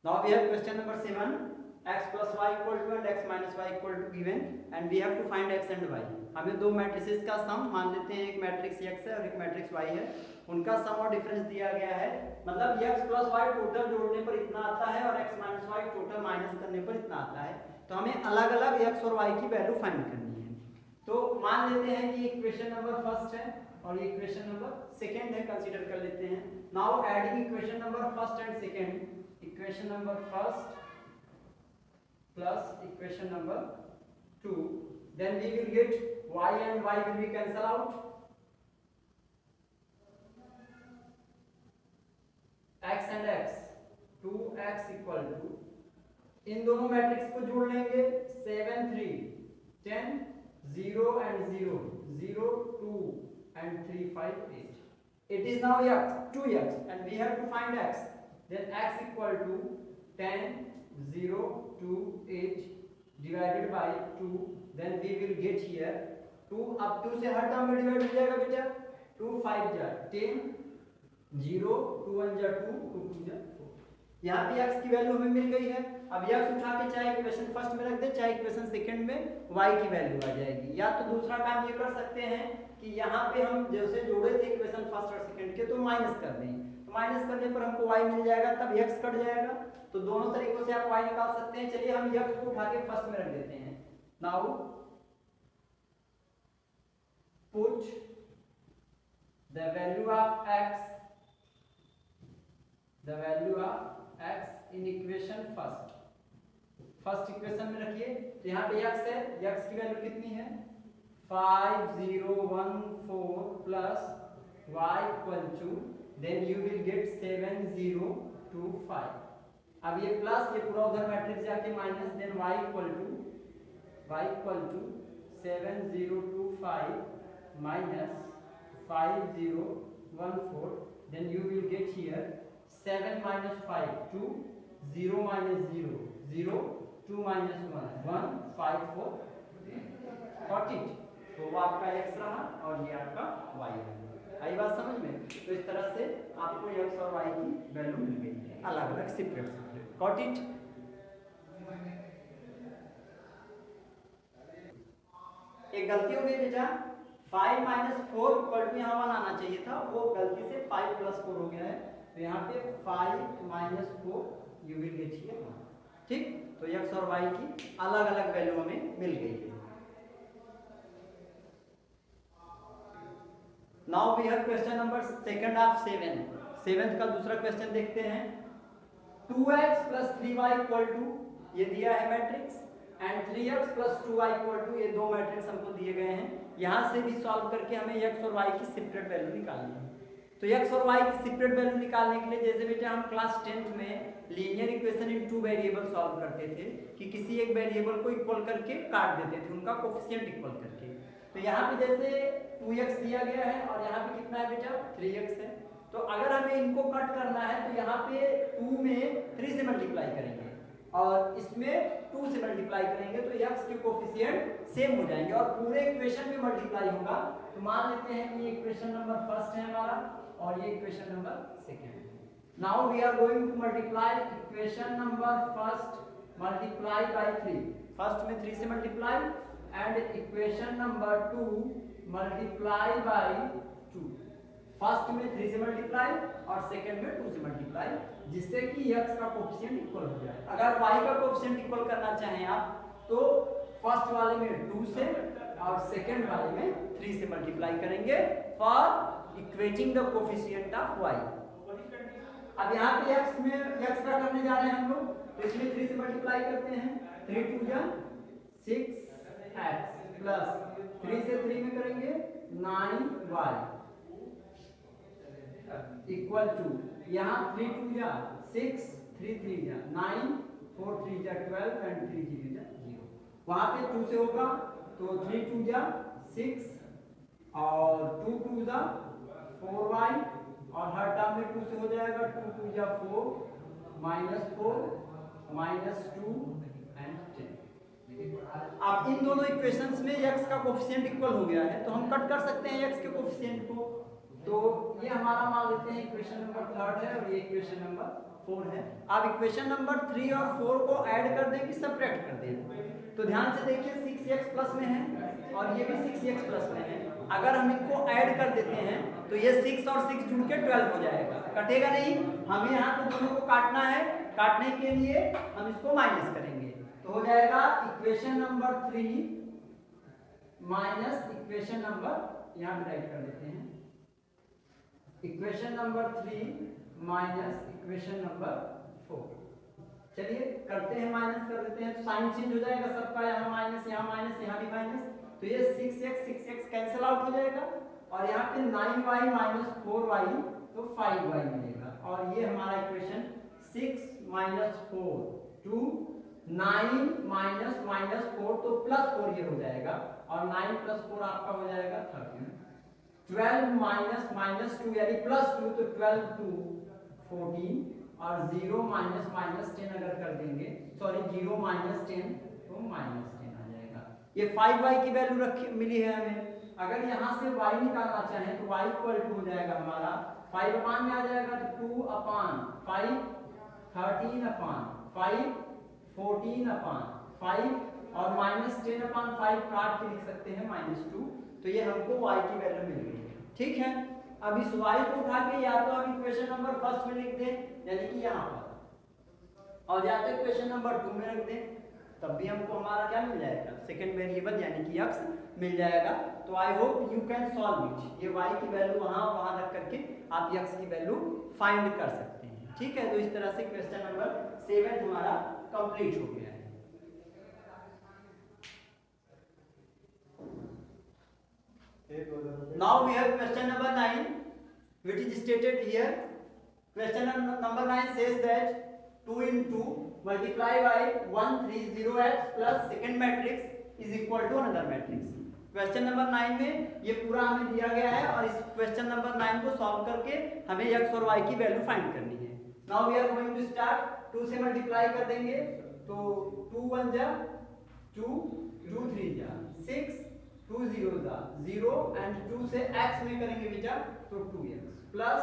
Now we have question number 7, x plus y equal to and x minus y equal to given and we have to find x and y. हमें दो matrices का सम मान लेते हैं, एक matrix x है और एक मैट्रिक्स y है, उनका सम और डिफरेंस दिया गया है, मतलब x प्लस y टोटल जोड़ने पर इतना आता है और x minus y total minus करने पर इतना आता है, तो हमें अलग अलग x और y की वैल्यू फाइंड करनी है। तो मान लेते हैं कि इक्वेशन नंबर फर्स्ट है और ये इक्वेशन नंबर सेकंड है, कंसीडर कर लेते हैं। Now adding equation number first and second, equation number first plus equation number 2, then we will get y and y will be cancel out, x and x 2x equal to, इन दोनों matrix को जोड़ लेंगे 7 3 10 0 and 0 0 2 and 3 5 8, it is now x 2x and we have to find x, then x equal to 10 0 2 8 divided by 2, then we will get here 2, अब 2 से हर term में divide हो जाएगा बेटा, 2 5 जा 10 0 2 1 जा 2 2 2 जा 4, यहाँ पे x की वैल्यू हमें मिल गई है। अब x उठा के चाहे इक्वेशन फर्स्ट में रख दे चाहे इक्वेशन सेकंड में y की वैल्यू आ जाएगी, या तो दूसरा काम ये कर सकते हैं कि यहाँ पे हम जैसे जोड़े थे इक्वेशन फर्स्ट और सेकंड के तो माइनस कर दें, माइनस करने पर हमको y मिल जाएगा, तब x कट जाएगा, तो दोनों तरीकों से आप y निकाल सकते हैं। चलिए हम x को उठा के फर्स्ट में रख देते हैं। Now put the value of x in equation first equation में रखिए, तो यहाँ पे x है, x की वैल्यू कितनी है 5 0 1 4 plus y equal to, then you will get 7 0 2 5, अब ये प्लस ये पूरा उधर मैट्रिक्स जाके minus, then y equal to 7 0 2 5 minus 5 0 1 4, then you will get here 7 minus 5 2 0 minus 0 0 2 minus 1 1 5 4 got it, तो वो आपका x रहा और ये आपका y है। आई बात समझ में? तो इस तरह से आपको x और y की वैल्यू मिल गई, अलग अलग सेपरेट। Got it? एक गलती हो गई बेटा, 5 माइनस 4 इक्वल टू यहाँ 1 आना चाहिए था, वो गलती से 5 प्लस 4 हो गया है, तो यहाँ पे 5 minus 4 you will get here 1, ठीक? तो x और y की अलग अलग वैल्यू हमें मिल गई है। Now we have question number second of 7, seventh का दूसरा क्वेश्चन देखते हैं। 2x plus 3y equal to, ये दिया है matrix, and 3x plus 2y equal to, ये दो मैट्रिक्स हमको दिए गए हैं। यहाँ से भी सॉल्व करके हमें x और y की सेपरेट वैल्यू निकालनी है। तो x और y की सेपरेट वैल्यू निकालने के लिए जैसे बेटा हम क्लास 10th में linear equation in two variable solve करते थे कि किसी एक वेरिएबल को इक्वल करके काट देते थे, उनका कोफिशिएंट इक्वल करके। तो यहाँ पे जैसे 2x दिया गया है और यहाँ पे कितना है बेटा 3x है, तो अगर हमें इनको कट करना है तो यहाँ पे 2 में 3 से मल्टीप्लाई करेंगे और इसमें 2 से मल्टीप्लाई करेंगे, तो x के कोफिशिएंट सेम हो जाएंगे और पूरे इक्वेशन में मल्टीप्लाई होगा। तो मान लेते हैं कि ये इक्वेशन नंबर फर्स्ट है हमारा और ये इक्वेशन नंबर सेकंड है। Now we are going to multiply equation number first multiply by 3, first में 3 से multiply and equation number 2 multiply by 2, first में 3 से मल्टीप्लाई और सेकंड में 2 से मल्टीप्लाई, जिससे कि x का कोफिशिएंट इक्वल हो जाए। अगर y का कोफिशिएंट इक्वल करना चाहें आप तो फर्स्ट वाले में 2 से और सेकंड वाले में 3 से मल्टीप्लाई करेंगे for equating the coefficient of y। अब यहाँ पे x में x का करने जा रहे हैं हम लोग, तो इसमें 3 से मल्टीप्लाई करते हैं, 3 2 जा 6x प्लस 3 से 3 में करेंगे 9y इक्वल टू, यहाँ 3 2 जा 6 3 3 जा 9 4 3 जा 12 एंड 3 0 जा 0, वहाँ पे 2 से होगा तो 3 2 जा 6 और 2 2 जा 4y और हर टर्म में 2 से हो जाएगा, 2 2 जा 4 माइनस 2 एंड 10। अब इन दोनों इक्वेशंस में x का कोफिशिएंट इक्वल हो गया है, तो हम कट कर सकते हैं x के कोफिशिएंट को। तो ये हमारा मान लेते हैं इक्वेशन नंबर 3 है और ये इक्वेशन नंबर 4 है। अब इक्वेशन नंबर 3 और 4 को ऐड कर दें कि सब्ट्रैक्ट कर दें? तो ध्यान से देखिए 6x प्लस में है और ये भी 6x प्लस में है। अगर हम इनको ऐड कर देते हैं तो ये 6 और 6 जुड़ के 12 हो जाएगा, कटेगा नहीं। हमें यहाँ तो दोनों को काटना है, काटने के लिए हम इसको माइनस करेंगे तो हो जाएगा equation number 3 minus equation number, यहाँ पे राइट कर देते हैं, equation number 3 minus equation number 4। चलिए करते हैं, माइनस कर देते हैं तो साइन चेंज हो जाएगा सबका, यहाँ माइनस यहाँ भी माइनस, तो ये 6x कैंसिल आउट हो जाएगा और यहाँ पे 9y माइनस 4y तो 5y मिलेगा। और ये हमारा equation 6 minus 4 to 9 minus minus 4 तो प्लस 4 ये हो जाएगा और 9 प्लस 4 आपका हो जाएगा 13। 12 माइनस माइनस 2 यानी प्लस 2 तो 12 टू 14 और 0 माइनस माइनस 10 अगर कर देंगे, सॉरी 0 माइनस 10 तो माइनस 10 आ जाएगा। ये 5y की वैल्यू रखी मिली है हमें। अगर यहाँ से y निकालना चाहें तो y इक्वल टू हो जाएगा हमारा 5 अपान में आ जाएगा तो 2 अपान 5, 13 अपान 5, 14 अपान 5 और माइनस 10 अपान 5 काट के लिख सकते हैं -2। तो ये हमको y की वैल्यू मिल गई है, ठीक है। अब इस y को उठा के या तो हम इक्वेशन नंबर फर्स्ट में लिख दें यानी कि यहाँ पर, और या तो इक्वेशन नंबर 2 में रख दें, तब भी हमको हमारा क्या मिल जाएगा, सेकंड वेरिएबल यानी कि x मिल जाएगा। तो I hope you can solve it. ये y की वैल्यू वहाँ रख करके आप x की वैल्यू फाइंड कर सकते हैं, ठीक है। तो इस तरह से क्वेश्चन नंबर 7 हमारा कंप्लीट हो गया है। Now we have question number 9 which is stated here. Question number 9 says that 2 into multiply by 130x plus second matrix is equal to another matrix. Question number 9 में ये पूरा हमें दिया गया है और इस क्वेश्चन नंबर 9 को सॉल्व करके हमें x और y की वैल्यू फाइंड करनी है। Now we are going to start. 2 से मल्टीप्लाई कर देंगे तो 2 1 जा 2, 2 3 जा 6, 2 0 जा 0 एंड 2 से x में करेंगे बेटा तो 2x plus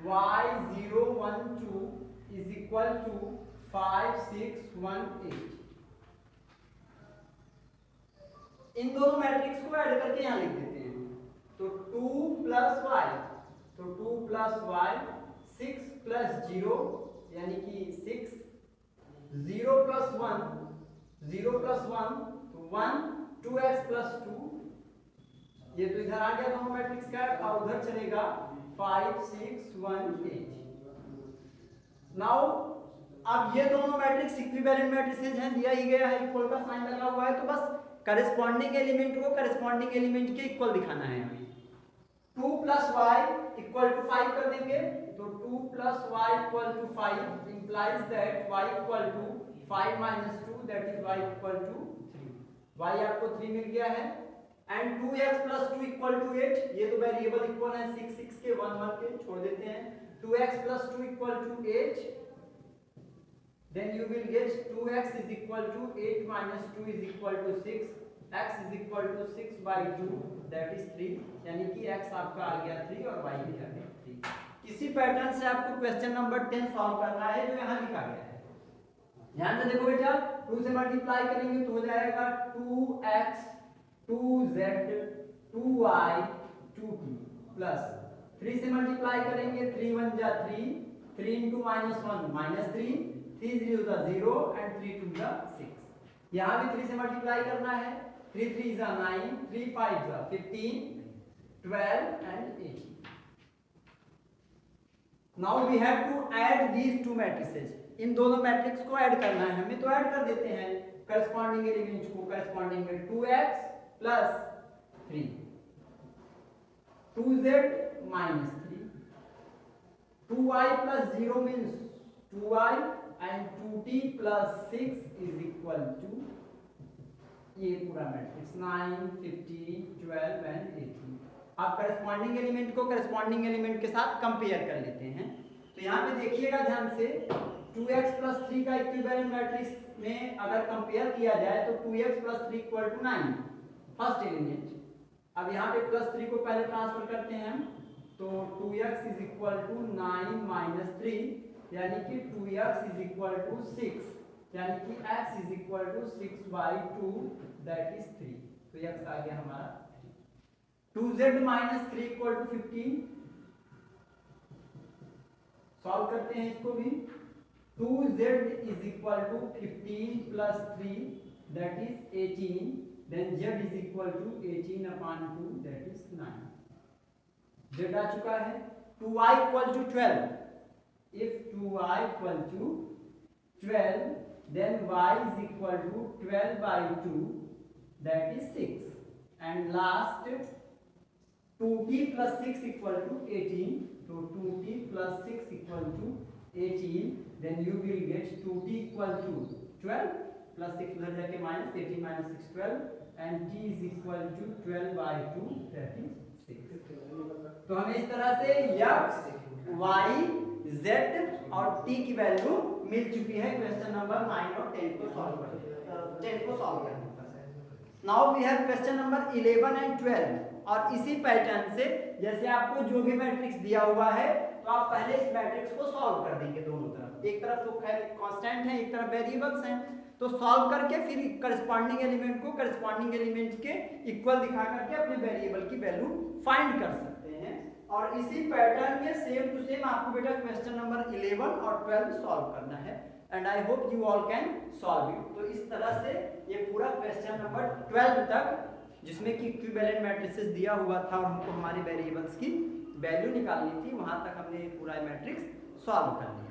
y 0 1 2 is equal to 5 6 1 8। इन दोनों मैट्रिक्स को ऐड करके यहाँ लिख देते हैं तो 2 प्लस y तो 2 प्लस y 6 प्लस 0 यानी कि 6, 0 प्लस 1 0 प्लस 1 तो 1, 2x प्लस 2 ये तो इधर आ गया दोनों मैट्रिक्स का और उधर चलेगा 5 6 1 8। नाउ अब ये दोनों मैट्रिक्स इक्विवेलेंट मैट्रिसेस हैं, दिया ही गया है, इक्वल का साइन लगा हुआ है तो बस करेस्पॉन्डिंग एलिमेंट को करेस्पॉन्डिंग एलिमेंट के इक्वल दिखाना है हमें। 2 प्लस y इक्वल टू 5 कर देंगे तो 2 plus y equal to 5 implies that y equal to 5 minus 2 that is y equal to 3। y आपको 3 मिल गया है and 2x plus 2 equal to 8। ये तो वेरिएबल इक्वल है 6 6 के 1 1 के छोड़ देते हैं। 2x plus 2 equal to 8 then you will get 2x is equal to 8 minus 2 is equal to 6, x is equal to 6 by 2 that is 3 यानी कि x आपका आ गया 3 और y भी आ गया 3। इसी पैटर्न से आपको क्वेश्चन नंबर 10 सॉल्व करना है जो यहाँ लिखा गया है। ध्यान से देखो बेटा 2 से मल्टीप्लाई करेंगे तो हो जाएगा 2x 2z 2y 2t plus 3 से मल्टीप्लाई करेंगे 3 1 जा 3, 3 into -1 -3, 3 0 जा 0 एंड 3 2 जा 6। यहाँ भी 3 से मल्टीप्लाई करना है 3 3 जा 9, 3 5 जा 15, 12 and 18। Now we have to add these two matrices. इन दोनों मैट्रिक्स को ऐड करना है हमें, तो ऐड कर देते हैं करस्पॉन्डिंग एलिमेंट को। करस्पॉन्डिंग में 2x plus 3, 2z minus 3, 2y plus 0 means 2y and 2t plus 6 is equal to ये पूरा मैट्रिक्स 9 15 12 एंड 18। आप करस्पॉन्डिंग एलिमेंट को करस्पॉन्डिंग एलिमेंट के साथ कंपेयर कर लेते हैं। तो यहाँ पे देखिएगा ध्यान से 2x प्लस 3 का इक्विवेलेंट मैट्रिक्स में अगर कंपेयर किया जाए तो 2x plus 3 equal to 9 first element. अब यहाँ पे प्लस 3 को पहले ट्रांसफर करते हैं हम तो 2x is equal to 9 minus 3 यानी कि 2x इज इक्वल टू 6, यानी कि x is equal to 6/2 that is 3। तो x आ गया हमारा 2z minus 3 equal to 15। Solve करते हैं इसको भी। 2z is equal to 15 plus 3 that is 18, then z is equal to 18/2 that is 9। z आ चुका है। 2y equal to 12, if 2y equal to 12 then y is equal to 12/2 that is 6, and last 2t plus 6 equal to 18, so 2t plus 6 equal to 18, then you will get 2t equal to 12 plus 6 उधर जाके minus 18 minus 6 12, and t is equal to 12/2 that is 6। तो हमें इस तरह से x, y, z और t की value मिल चुकी है। क्वेश्चन नंबर 9 और 10 को सॉल्व करने पर। Now we have question number 11 and 12, और इसी पैटर्न से जैसे आपको जो भी मैट्रिक्स दिया हुआ है तो आप पहले इस मैट्रिक्स को सॉल्व कर देंगे दोनों तरफ। एक तरफ तो खैर कांस्टेंट है, एक तरफ वेरिएबल्स हैं, तो सॉल्व करके फिर करस्पॉन्डिंग एलिमेंट को करस्पॉन्डिंग एलिमेंट के इक्वल दिखा करके अपने वेरिएबल की वैल्यू फाइंड कर सकते हैं। और इसी पैटर्न में सेम टू सेम आपको बेटा क्वेश्चन नंबर 11 और 12 सॉल्व करना है, and I hope you all can solve it. तो इस तरह से ये पूरा क्वेश्चन नंबर 12 तक, जिसमें कि इक्विवेलेंट मैट्रिसेस दिया हुआ था और हमको हमारे वेरिएबल्स की वैल्यू निकालनी थी, वहां तक हमने पूरा मैट्रिक्स सॉल्व कर लिया।